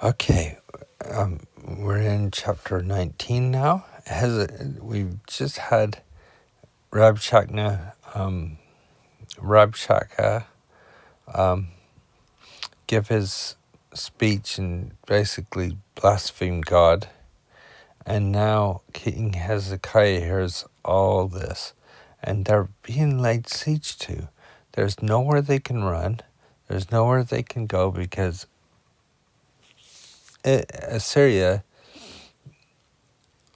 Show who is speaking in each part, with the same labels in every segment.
Speaker 1: Okay, we're in chapter 19 now. We've just had Rabshakeh give his speech and basically blaspheme God. And now King Hezekiah hears all this, and they're being laid siege to. There's nowhere they can run. There's nowhere they can go because Assyria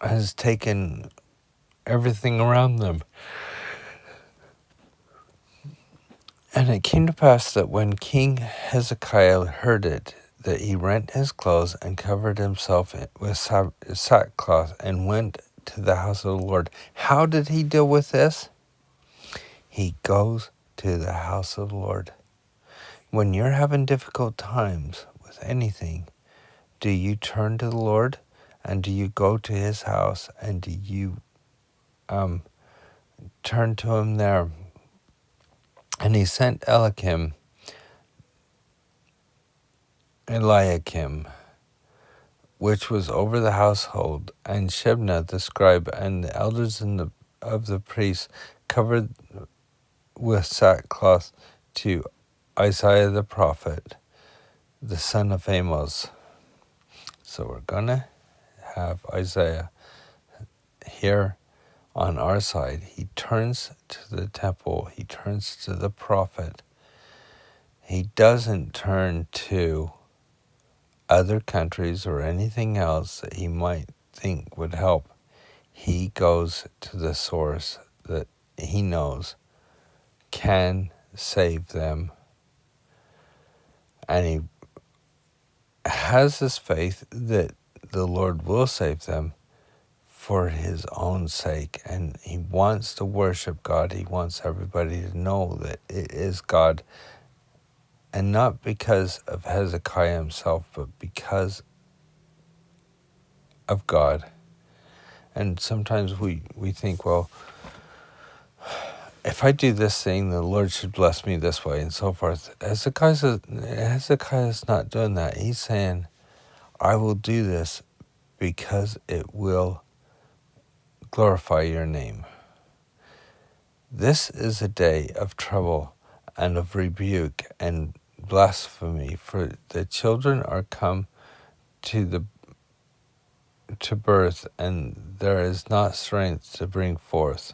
Speaker 1: has taken everything around them. And it came to pass that when King Hezekiah heard it, that he rent his clothes and covered himself with sackcloth and went to the house of the Lord. How did he deal with this? He goes to the house of the Lord. When you're having difficult times with anything, do you turn to the Lord and do you go to his house and do you turn to him there? And he sent Eliakim, which was over the household, and Shebna the scribe, and the elders of the priests, covered with sackcloth, to Isaiah the prophet, the son of Amos. So we're going to have Isaiah here on our side. He turns to the temple. He turns to the prophet. He doesn't turn to other countries or anything else that he might think would help. He goes to the source that he knows can save them. And he has this faith that the Lord will save them for his own sake. And he wants to worship God. He wants everybody to know that it is God. And not because of Hezekiah himself, but because of God. And sometimes we think, well, if I do this thing, the Lord should bless me this way and so forth. Hezekiah's not doing that. He's saying, I will do this because it will glorify your name. This is a day of trouble and of rebuke and blasphemy, for the children are come to birth, and there is not strength to bring forth.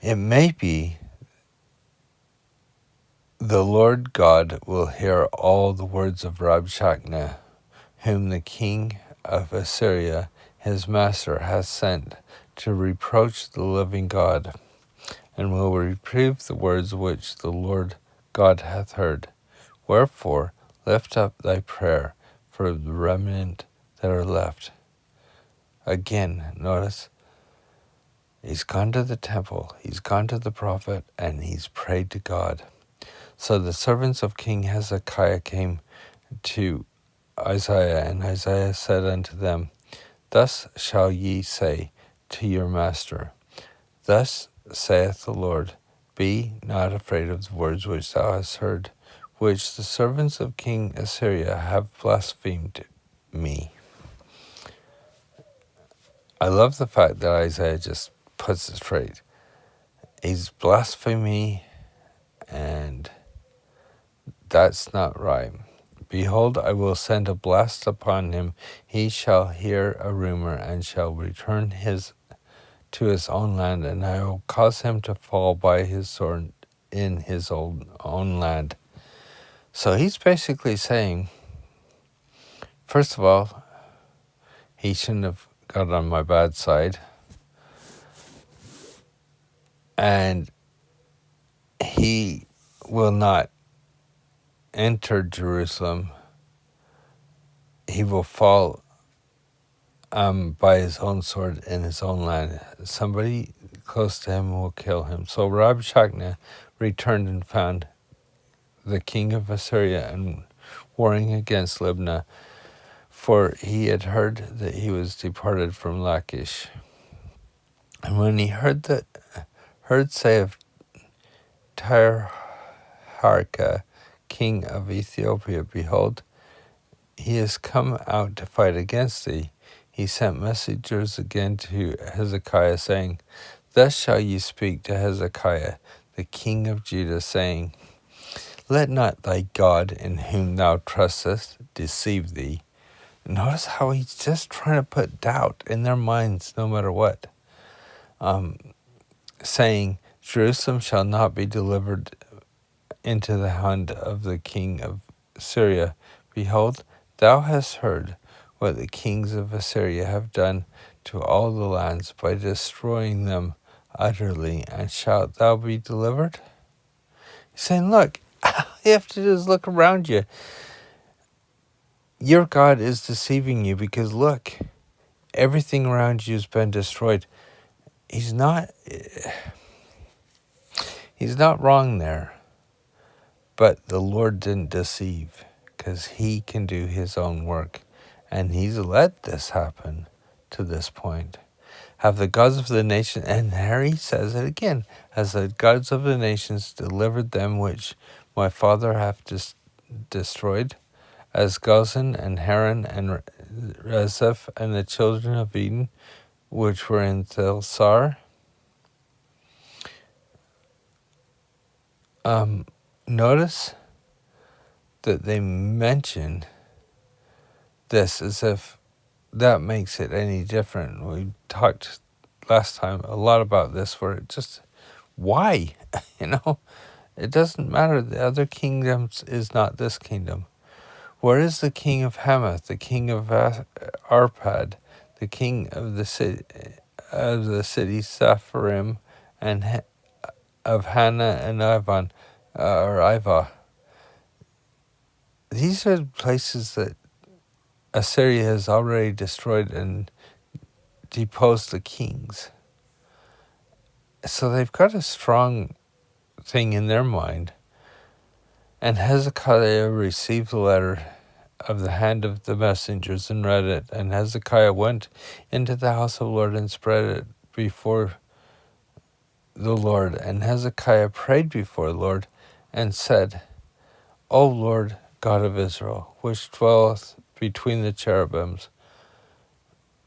Speaker 1: It may be the Lord God will hear all the words of Rabshakeh, whom the king of Assyria, his master, hath sent to reproach the living God, and will reprove the words which the Lord God hath heard. Wherefore, lift up thy prayer for the remnant that are left. Again, notice, he's gone to the temple, he's gone to the prophet, and he's prayed to God. So the servants of King Hezekiah came to Isaiah, and Isaiah said unto them, Thus shall ye say to your master, Thus saith the Lord, Be not afraid of the words which thou hast heard, which the servants of King Assyria have blasphemed me. I love the fact that Isaiah just puts it straight. He's blasphemed me, and that's not right. Behold, I will send a blast upon him. He shall hear a rumor and shall return to his own land, and I will cause him to fall by his sword in his own land. So he's basically saying, first of all, he shouldn't have got on my bad side. And he will not enter Jerusalem. He will fall by his own sword in his own land. Somebody close to him will kill him. So Rabshakeh returned and found the king of Assyria and warring against Libnah, for he had heard that he was departed from Lachish. And when he heard say of Tirharka, king of Ethiopia, behold, he has come out to fight against thee. He sent messengers again to Hezekiah, saying, Thus shall ye speak to Hezekiah, the king of Judah, saying, Let not thy God, in whom thou trustest, deceive thee. Notice how he's just trying to put doubt in their minds no matter what. Saying, Jerusalem shall not be delivered into the hand of the king of Syria. Behold, thou hast heard what the kings of Assyria have done to all the lands by destroying them utterly, and shalt thou be delivered? He's saying, look, all you have to do is look around you. Your God is deceiving you because look, everything around you has been destroyed. He's not wrong there, but the Lord didn't deceive because he can do his own work, and he's let this happen to this point. Have the gods of the nation, and there he says it again, has the gods of the nations delivered them which my father hath destroyed, as Gozan and Haran and Rezeph and the children of Eden, which were in Thelsar? Notice that they mention this as if that makes it any different. We talked last time a lot about this, where it just, why? It doesn't matter. The other kingdoms is not this kingdom. Where is the king of Hamath, the king of Arpad, the king of the city Sepharim, and of Hannah and Ivan, or Iva? These are places that Assyria has already destroyed and deposed the kings. So they've got a strong thing in their mind. And Hezekiah received the letter of the hand of the messengers and read it. And Hezekiah went into the house of the Lord and spread it before the Lord. And Hezekiah prayed before the Lord and said, O Lord God of Israel, which dwelleth between the cherubims,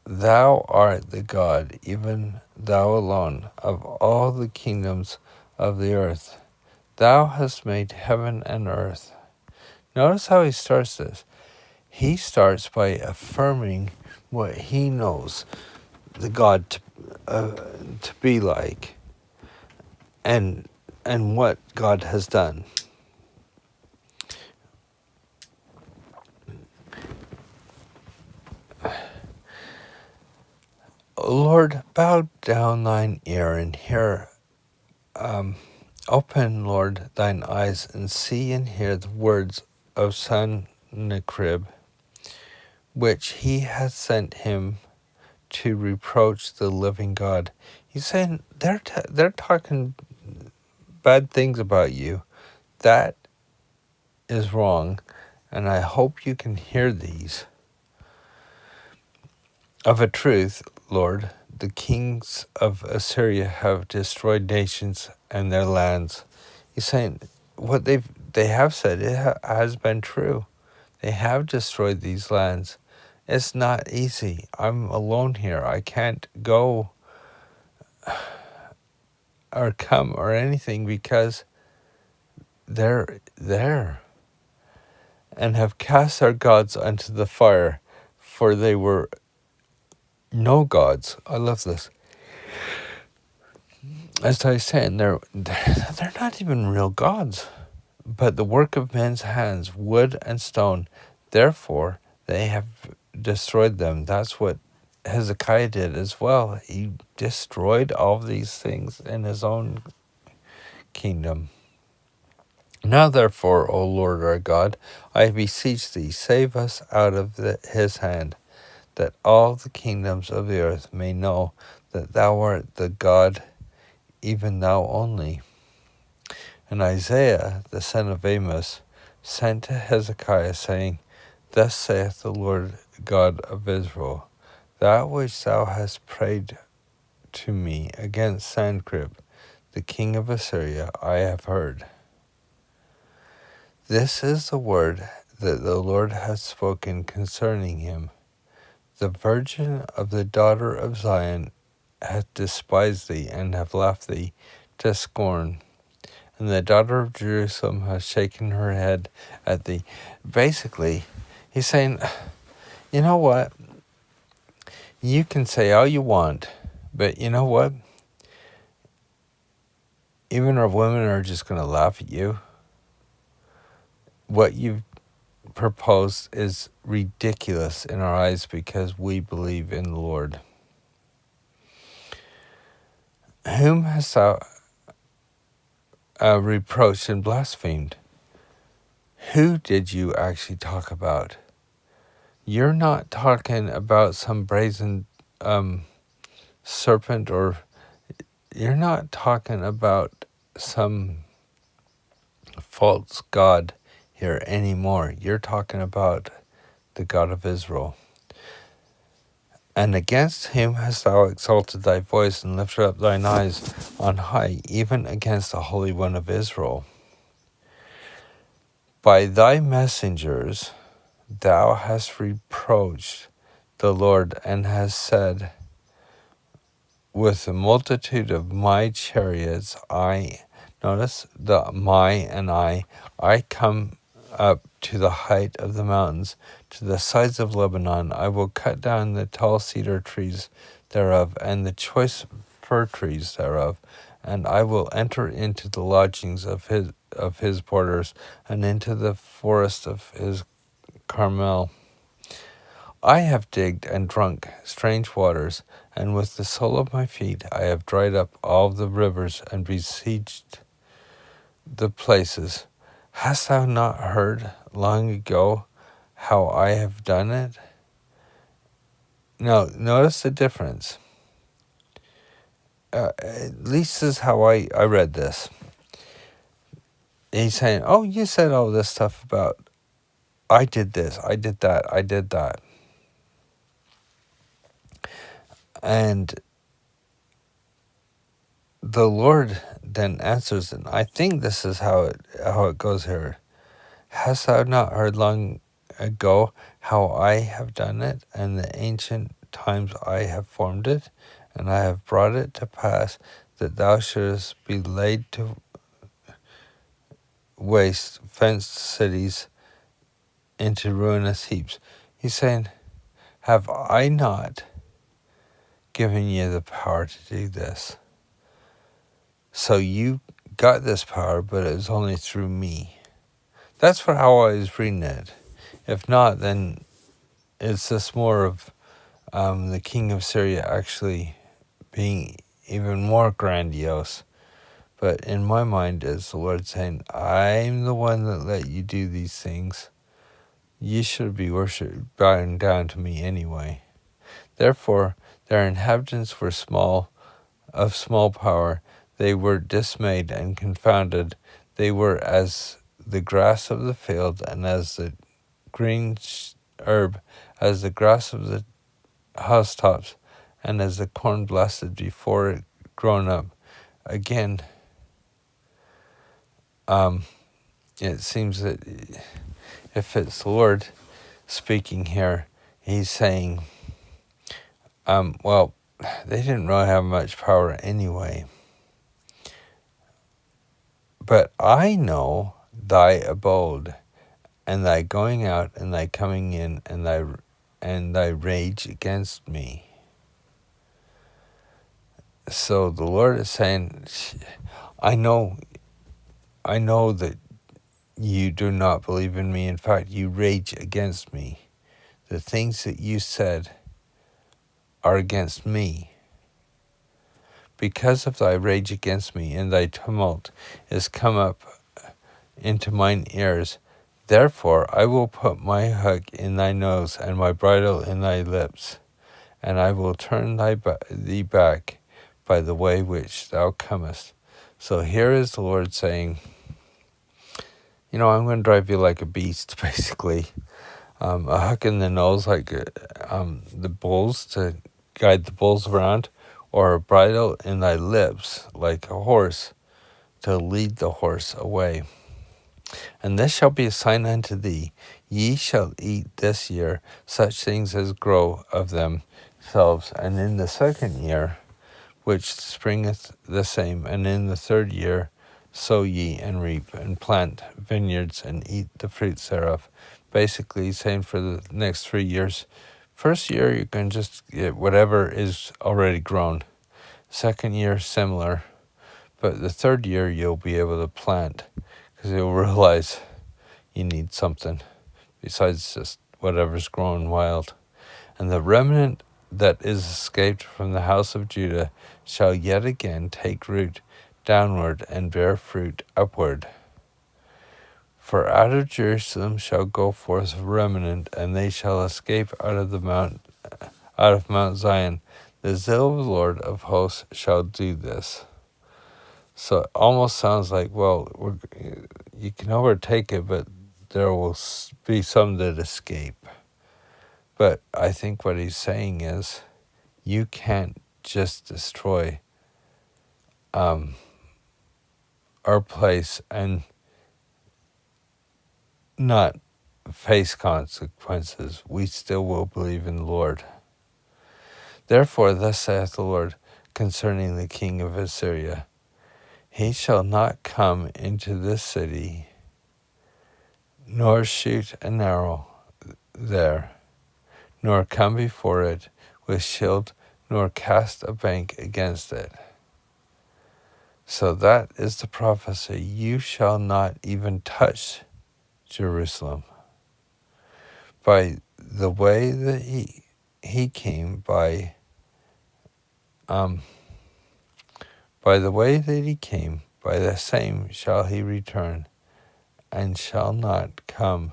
Speaker 1: thou art the God, even thou alone, of all the kingdoms of the earth. Thou hast made heaven and earth. Notice how he starts this. He starts by affirming what he knows the God to be like, and what God has done. Lord, bow down thine ear and hear. Open, Lord, thine eyes and see and hear the words of Sennacherib, which he hath sent him to reproach the living God. He's saying they're talking bad things about you. That is wrong, and I hope you can hear these. Of a truth, Lord, the kings of Assyria have destroyed nations and their lands. He's saying what they have said, has been true. They have destroyed these lands. It's not easy. I'm alone here. I can't go or come or anything because they're there, and have cast our gods unto the fire, for they were no gods. I love this. As I was saying, they're not even real gods, but the work of men's hands, wood and stone. Therefore, they have destroyed them. That's what Hezekiah did as well. He destroyed all these things in his own kingdom. Now, therefore, O Lord our God, I beseech thee, save us out of his hand, that all the kingdoms of the earth may know that thou art the God, even thou only. And Isaiah, the son of Amos, sent to Hezekiah, saying, Thus saith the Lord God of Israel, that which thou hast prayed to me against Sennacherib, the king of Assyria, I have heard. This is the word that the Lord has spoken concerning him. The virgin of the daughter of Zion hath despised thee, and have laughed thee to scorn. And the daughter of Jerusalem has shaken her head at thee. Basically, he's saying, you know what? You can say all you want, but you know what? Even our women are just going to laugh at you. What you've proposed is ridiculous in our eyes because we believe in the Lord. Whom hast thou reproached and blasphemed? Who did you actually talk about? You're not talking about some brazen serpent, or you're not talking about some false god here anymore. You're talking about the God of Israel. And against him hast thou exalted thy voice and lifted up thine eyes on high, even against the Holy One of Israel. By thy messengers thou hast reproached the Lord, and hast said, with the multitude of my chariots, notice the my and I come up to the height of the mountains, to the sides of Lebanon. I will cut down the tall cedar trees thereof, and the choice fir trees thereof, and I will enter into the lodgings of his borders, and into the forest of his Carmel. I have digged and drunk strange waters, and with the sole of my feet I have dried up all the rivers and besieged the places. Hast thou not heard long ago how I have done it? No, notice the difference. At least this is how I read this. He's saying, oh, you said all this stuff about, I did this, I did that, I did that. And the Lord then answers, and I think this is how it goes here. Hast thou not heard long ago how I have done it, and the ancient times I have formed it, and I have brought it to pass that thou shouldest be laid to waste fenced cities into ruinous heaps. He's saying, have I not given you the power to do this? So you got this power, but it was only through me. That's how I was reading it. If not, then it's just more of the king of Syria actually being even more grandiose. But in my mind, is the Lord saying, I'm the one that let you do these things. You should be bowing down to me anyway. Therefore, their inhabitants were of small power. They were dismayed and confounded. They were as the grass of the field, and as the green herb, as the grass of the housetops, and as the corn blasted before it grown up. Again, it seems that if it's the Lord speaking here, he's saying, well, they didn't really have much power anyway. But I know thy abode, and thy going out, and thy coming in, and thy rage against me. So the Lord is saying, I know that you do not believe in me. In fact, you rage against me. The things that you said are against me. Because of thy rage against me, and thy tumult is come up into mine ears. Therefore I will put my hook in thy nose, and my bridle in thy lips, and I will turn thee back by the way which thou comest. So here is the Lord saying, I'm going to drive you like a beast, basically. A hook in the nose, like the bulls, to guide the bulls around, or a bridle in thy lips, like a horse, to lead the horse away. And this shall be a sign unto thee, ye shall eat this year such things as grow of themselves, and in the second year, which springeth the same, and in the third year, sow ye and reap, and plant vineyards, and eat the fruits thereof. Basically saying for the next 3 years, first year you can just get whatever is already grown. Second year, similar. But the third year, you'll be able to plant, because you'll realize you need something besides just whatever's growing wild. And the remnant that is escaped from the house of Judah shall yet again take root downward and bear fruit upward. For out of Jerusalem shall go forth a remnant, and they shall escape out of Mount Zion. The zeal of the Lord of hosts shall do this. So it almost sounds like, well, you can overtake it, but there will be some that escape. But I think what he's saying is, you can't just destroy our place and not face consequences. We still will believe in the Lord. Therefore, thus saith the Lord concerning the king of Assyria, he shall not come into this city, nor shoot an arrow there, nor come before it with shield, nor cast a bank against it. So that is the prophecy. You shall not even touch Jerusalem. By the way that he came, by the way that he came, by the same shall he return, and shall not come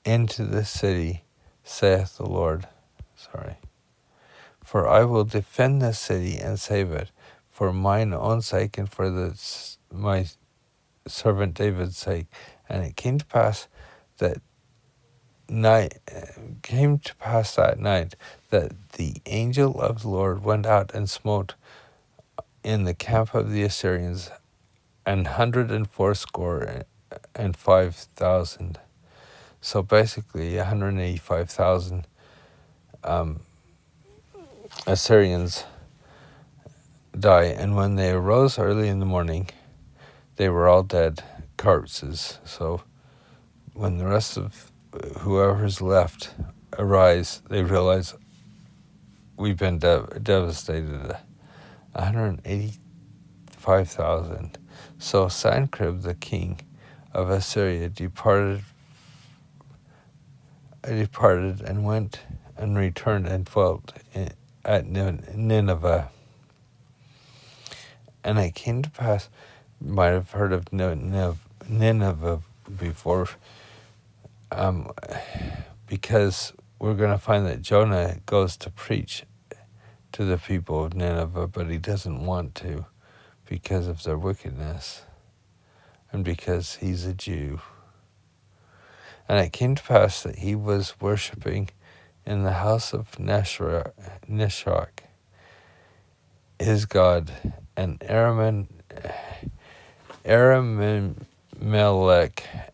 Speaker 1: into the city, saith the Lord. For I will defend this city and save it, for mine own sake and for my servant David's sake. And it came to pass that night that the angel of the Lord went out and smote in the camp of the Assyrians 184,500. So basically 185,000 Assyrians die. And when they arose early in the morning, they were all dead corpses. So when the rest of whoever's left arise, they realize we've been devastated. 185,000. So Sennacherib, the king of Assyria, departed and went and returned and dwelt at Nineveh. And it came to pass, you might have heard of Nineveh before, because we're going to find that Jonah goes to preach to the people of Nineveh, but he doesn't want to because of their wickedness and because he's a Jew. And it came to pass that he was worshipping in the house of Nishak, his god, and Arammelech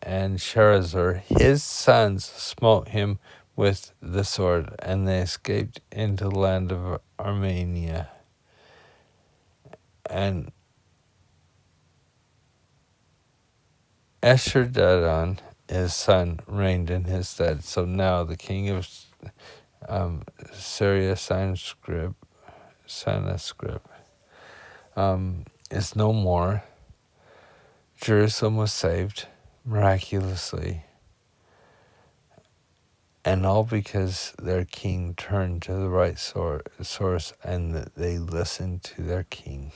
Speaker 1: and Sharezer, his sons, smote him with the sword, and they escaped into the land of Armenia. And Esarhaddon, his son, reigned in his stead. So now the king of Syria, Sennacherib, is no more. Jerusalem was saved miraculously, and all because their king turned to the right source and that they listened to their king.